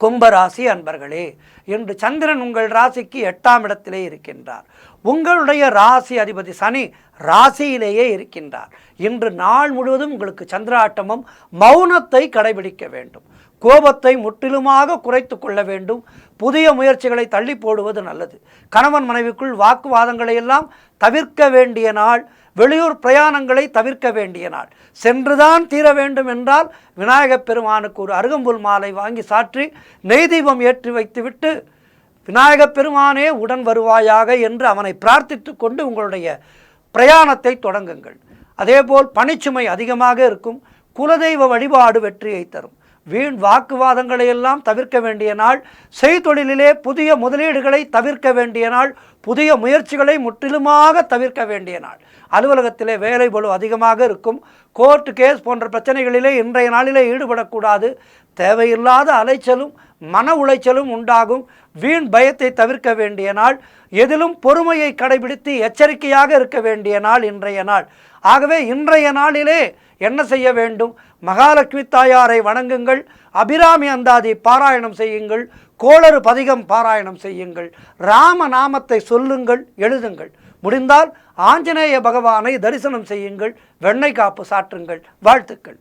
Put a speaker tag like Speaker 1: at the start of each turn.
Speaker 1: கும்பராசி அன்பர்களே, இன்று சந்திரன் உங்கள் ராசிக்கு 8ஆம் இடத்திலே இருக்கின்றார். உங்களுடைய ராசி அதிபதி சனி ராசியிலேயே இருக்கின்றார். இன்று நாள் முழுவதும் உங்களுக்கு சந்திராட்டமும் மௌனத்தை கடைபிடிக்க வேண்டும். கோபத்தை முற்றிலுமாக குறைத்து கொள்ள வேண்டும். புதிய முயற்சிகளை தள்ளி போடுவது நல்லது. கணவன் மனைவிக்குள் வாக்குவாதங்களை எல்லாம் தவிர்க்க வேண்டிய நாள். வெளியூர் பிரயாணங்களை தவிர்க்க வேண்டிய நாள். சென்றுதான் தீர வேண்டும் என்றால் விநாயகப் பெருமானுக்கு ஒரு அருகம்புல் மாலை வாங்கி சாற்றி நெய் தீபம் ஏற்றி வைத்துவிட்டு விநாயகப் பெருமானே உடன் வருவாயாக என்று அவனை பிரார்த்தித்து கொண்டு உங்களுடைய பிரயாணத்தை தொடங்குங்கள். அதேபோல் பணிச்சுமை அதிகமாக இருக்கும். குலதெய்வ வழிபாடு வெற்றியை தரும். வீண் வாக்குவாதங்களை எல்லாம் தவிர்க்க வேண்டிய நாள். செய்தொழிலிலே புதிய முதலீடுகளை தவிர்க்க வேண்டிய நாள். புதிய முயற்சிகளை முற்றிலுமாக தவிர்க்க வேண்டிய நாள். அலுவலகத்திலே வேலை பளு அதிகமாக இருக்கும். கோர்ட் கேஸ் போன்ற பிரச்சனைகளிலே இன்றைய நாளிலே ஈடுபடக்கூடாது. தேவையில்லாத அலைச்சலும் மன உளைச்சலும் உண்டாகும். வீண் பயத்தை தவிர்க்க வேண்டிய நாள். எதிலும் பொறுமையை கடைபிடித்து எச்சரிக்கையாக இருக்க வேண்டிய நாள் இன்றைய நாள். ஆகவே இன்றைய நாளிலே என்ன செய்ய வேண்டும்? மகாலட்சுமி தாயாரை வணங்குங்கள். அபிராமி அந்தாதி பாராயணம் செய்யுங்கள். கோளறு பதிகம் பாராயணம் செய்யுங்கள். ராம நாமத்தை சொல்லுங்கள், எழுதுங்கள். முடிந்தால் ஆஞ்சநேய பகவானை தரிசனம் செய்யுங்கள். வெண்ணெய் காப்பு சாற்றுங்கள். வாழ்த்துக்கள்.